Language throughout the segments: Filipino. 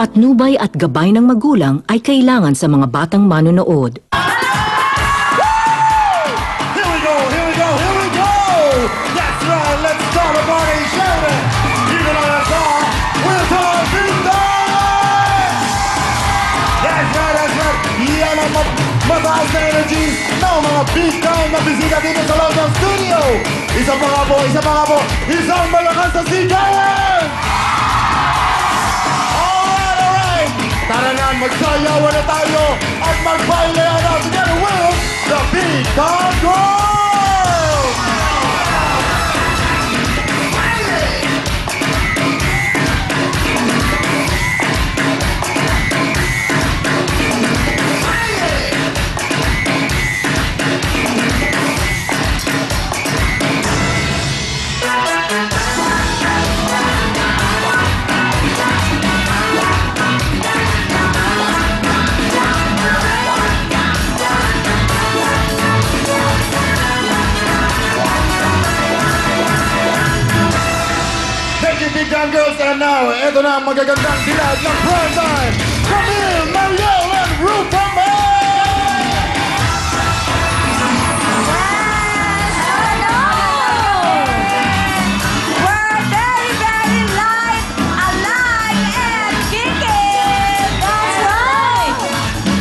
patnubay at gabay ng magulang ay kailangan sa mga batang manonood. Here we go, here we go, here we go! That's right, let's start the party, shout it! Even on a song, we'll talk Pinoy! That's right, yan ang mataas na energy ng mga big time na bisita dito sa loob ng studio! Isa pa nga po, isang malakas na sigawan! Alright! Tara na, magsayawan na tayo at magbaile na together with the Big Time Girls! Big Time Girls, and now, eto na ang magagandang dilag ng prime time! Camille, Mariel, and Rupa May! Hello! We're very, very live, alive, and kicking! That's right!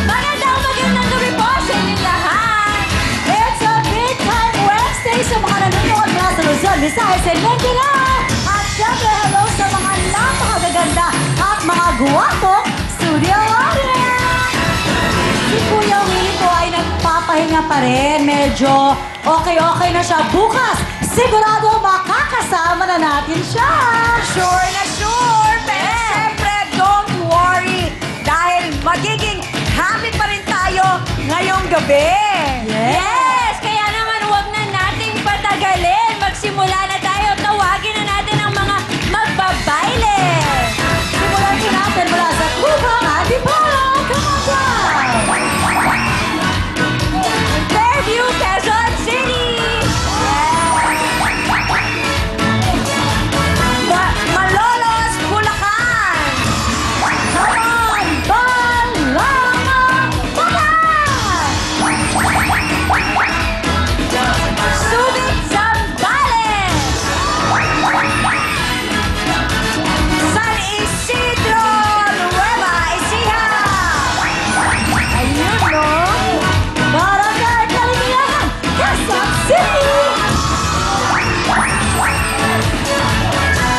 Magandang gabi po sa inyong lahat! It's a Big Time Wednesday sa mga nanonood mula sa Luzon, Visayas, and Mindanao! Siyempre, hello sa mga napakagaganda at mga guwapong studio audience! Si Kuya Willie po ay nagpapahinga pa rin. Medyo okay na siya. Bukas, sigurado makakasama na natin siya. Sure na sure! Pero siyempre, don't worry. Dahil magiging happy pa rin tayo ngayong gabi. Yes! Kaya naman, huwag na nating patagalin. Magsimula na tayo. Tawagin na natin ang mga magbabaile. Simulan ko natin mula sa Cubang Antipolo. Come on down! Fairview, Quezon City. Malolos, Bulacan. Come on, Balanga, Bataan. Subic, Zambales. San Isidro, Nueva Ecija. Ayun, no? Barangay Kalimiyahan, Quezon City.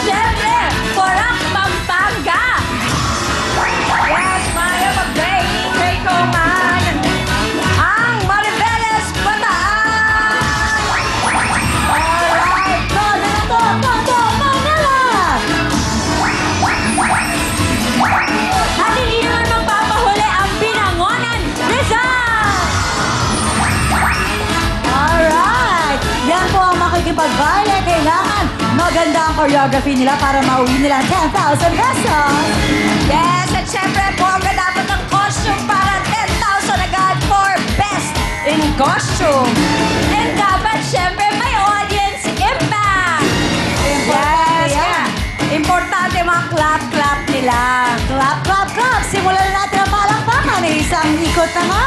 Siyempre, Porac, Pampanga. Yes, Maya Magdray, Draco Man. Ang Maribeles, Bataan. Alright, Todo, Manila. At hindi naman magpapahuli ang Binangonan, Rizal! Alright! Yan po ang makikipag-baile. Kailangan maganda ang choreography nila para mauwi nila 10,000 pesos. Yes, at syempre po, ang dapat ng costume para 10,000 agad for best in costume. And dapat syempre may audience impact. Yes, kaya importante mga clap nila. Clap! Simulan na natin ang palakpakan. Isang ikot na nga.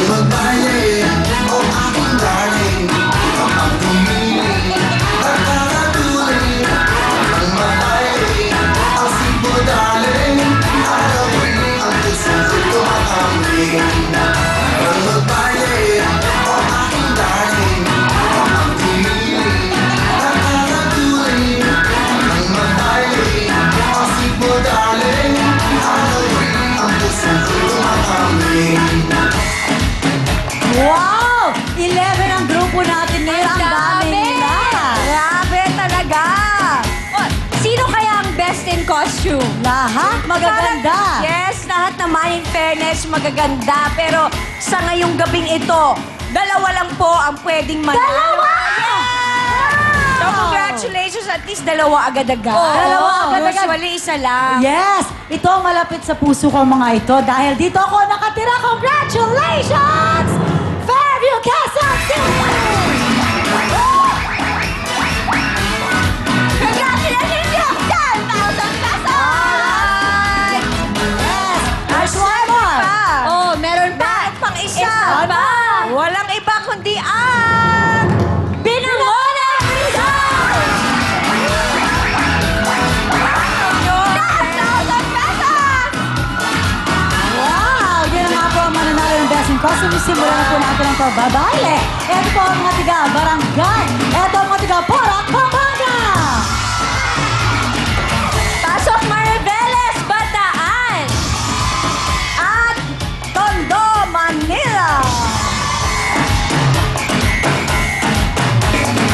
Magbaye, o aking darling, kapag tumili, pagkakatuloy, ang matay, ang simpo darling, alawin ang puso ko tumakambing. Ang magbaye, o aking darling, kapag tumili, pagkakatuloy, ang matay, ang simpo darling, alawin ang puso ko tumakambing. Wow! 11 ang grupo natin ngayon. Ang dami nila. Grabe talaga. Oh, sino kaya ang best in costume? Lahat magaganda. Yes, lahat naman in fairness magaganda. Pero sa ngayong gabing ito, dalawa lang po ang pwedeng manalo. Dalawa! Yes! So congratulations, at least dalawa agad-agad. Dalawa agad-agad. Usually isa lang. Yes! Ito ang malapit sa puso ko mga ito dahil dito ako nakatira. Congratulations! Fairview, Quezon City! Congratulations! 10,000 pesos! Walang iba kundi ang Binangonan Rizal! 10,000 pesos! Wow! Yan nga po ang mananalo ng Best in Costume. Simulan na po natin ang pagbabaile. Ito po ang mga tiga Barangay. Ito ang mga tiga Porac, Pampanga. Pasok Mariveles, Bataan! At Tondo, Manila!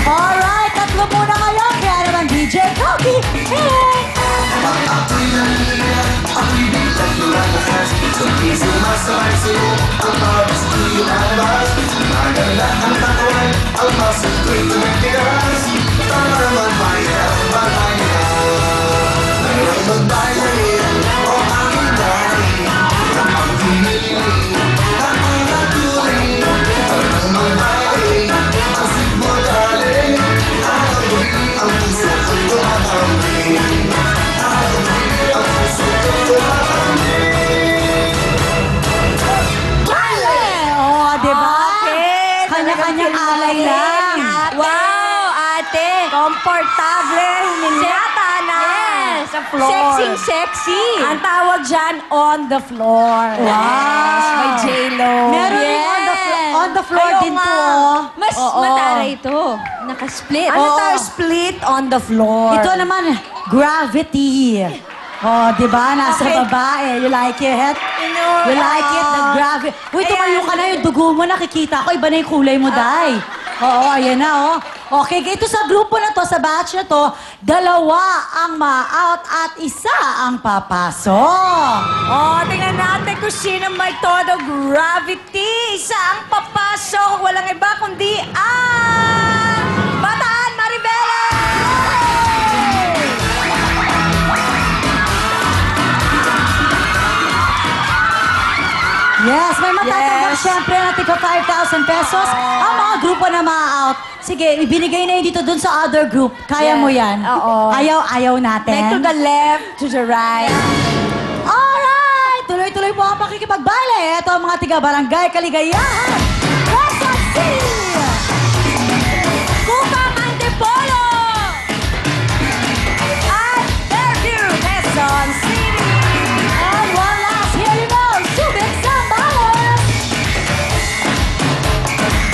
Alright, tatlo muna ngayon. Kaya naman DJ Koki. Hey! Ako'y nangiya, ako'y bilang lumalahas Sa piso masarso, ang pawis ko'y umabas Maganda ang katawan, ang muscle ko'y tumitigas Tama naman bayan, babayan Mayroong magbayarin, o aking dahin Ang piniling, nakakatuloy Mayroong magbayarin, ang sigmo daling Ang puso ko'y tumatambling Oh, diba? Okay, Kanya-kanyang talagang alay lang. Wow, ate! Komportable, humilata na! Yes, sa floor. Sexy! Ang tawag dyan, on the floor. Wow. Yes, by J-Lo. Meron rin on the floor Ayaw din nga. po. Oh. Mas Oo. mataray ito. Nakasplit. Ano Oo. tayo? Split on the floor. Ito naman, gravity. Oh, di ba? Nasa Okay. babae. You like it? You like it? The gravity. Uy, tumayo ka na yung dugo mo. Nakikita ko. Iba na yung kulay mo, Day. Oo, ayan na, oh. Okay, ito sa grupo na to, sa batch na to, dalawa ang ma-out at isa ang papasok. Oh, tingnan natin kung sino may todo gravity. Isa ang papasok. Walang iba kundi ang Bataan Maribela! Yes, may matatanggap Yes. syempre na tika 5,000 pesos. Ang mga grupo na ma-out. Sige, ibinigay na yun dito dun sa other group. Kaya mo yan. Oo. Ayaw natin. Like to the left, to the right. Alright! Tuloy-tuloy po ang pakikipagbaile. Ito ang mga tiga-barangay Kaligayahan. Quezon City! Kupang Antipolo! At Fairview, Quezon City! And one last, here you go, Subic Zambales!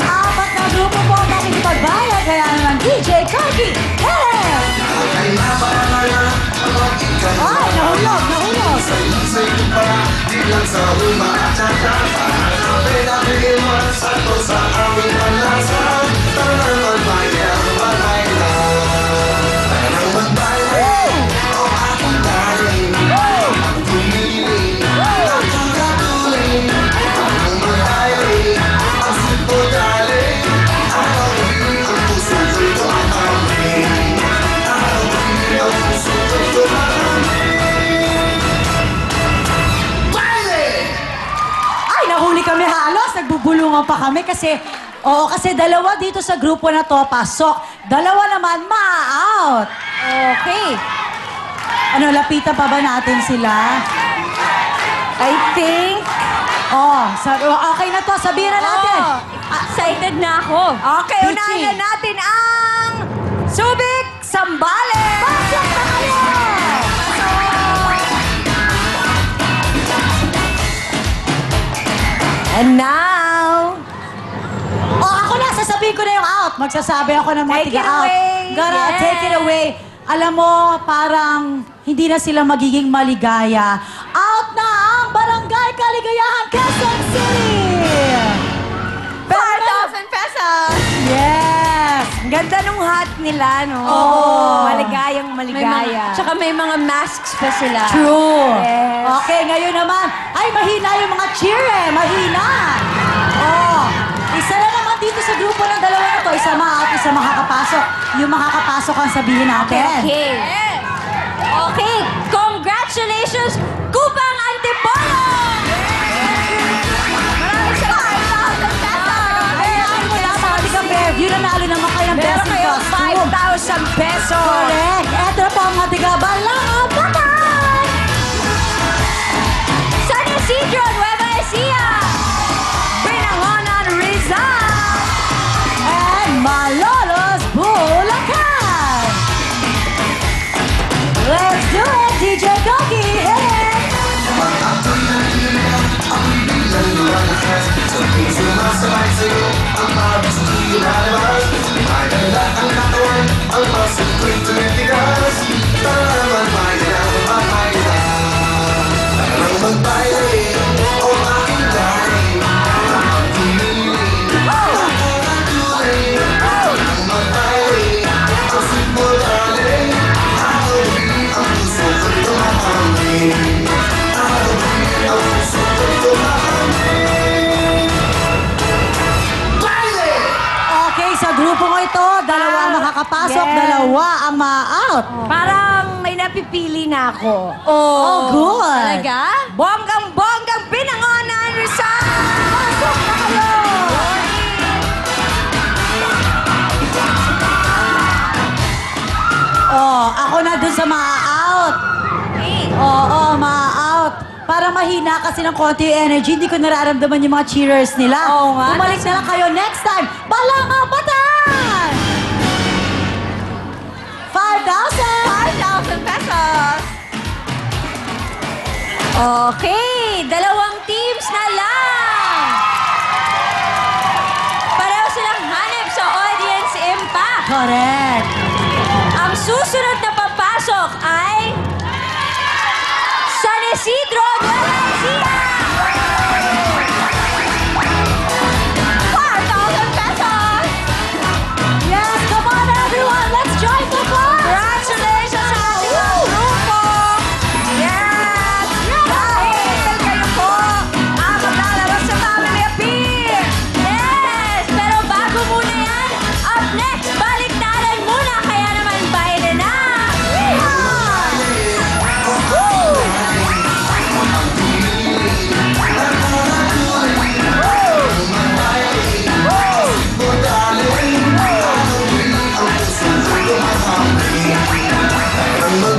Apat na grupo po ang pakikipagbaile. Kaya naman DJ Koki. Hey! Ay napakalala, ang ikaw Ay, nahulog. Sa'yo para, di lang sa luma at saka Parang pinapigil mo sa to sa aming panlasa Parang magbayan, magbayan Parang magbayan, o aking daling Ang pumiling, ang kakatuling Parang magbayan, ang sipo daling Araw-gabi, ang puso ko'y tumatambling Araw-gabi, ang puso ko'y tumatambling Ay, nahuli kami halos. Nagbubulungan pa kami kasi, kasi dalawa dito sa grupo na to, pasok. Dalawa naman, ma-out. Okay. Ano, lapitan pa ba natin sila? I think... Okay na to, sabihin na natin. Excited na ako. Okay, Pichi. unahin na natin ang Subic Sambales! Pasok na kayo! And now... Ako na, sasabihin ko na yung out. Magsasabi ako ng mga Take it tiga-out. away. Gotta Yes. take it away. Alam mo, parang hindi na sila magiging maligaya. Out na ang Barangay Kaligayahan, Quezon City! 4,000 pesos! Yes! Ang ganda nung hat nila, no? Oo. Maligayang maligaya. Tsaka may mga masks pa sila. True. Yes. Okay, ngayon naman, ay mahina yung mga cheer eh. Mahina. Isa na naman dito sa grupo ng dalawa na to. Isa ma-out, isa makakapasok. Yung makakapasok ang sabihin natin. Okay. Okay, congratulations, Kupang Antipolo! Maraming salamat! 5,000 pesos! Ayan mo na, mga tigang Fairview, nanalo naman kayo ng Meron best in kayong costume. 5,000 pesos! Correct. Eto na po ang mga tiga Balangan, Bataan! San Isidro, Nueva Ecija! Binangonan, Rizal! papasok, Yes. dalawa ang ma-out. Parang may napipili na ako. Oh, good. Talaga? Bonggang-bonggang binangonan, Rizal! Pasok na kayo! Oh, ako na dun sa ma-out. Oo, ma-out. Para mahina kasi ng konti yung energy, hindi ko nararamdaman yung mga cheerers nila. Oo nga. Bumalik na lang kayo next time. Balangang Batan! 5,000! 5,000 pesos. Okay, dalawang teams na lang. Pareho silang hanip sa audience impact. Correct. Ang susunod na papasok ay San Isidro Nueva Ecija. 4,000 pesos. Yes, come on everyone, let's join the club! Congratulations sa ating mga grupo. Yes! Dahil kayo po ang maglalabas sa Family Appeal. Yes! Pero bago muna yan, up next, baliktaran muna. Kaya naman, baile na! Ang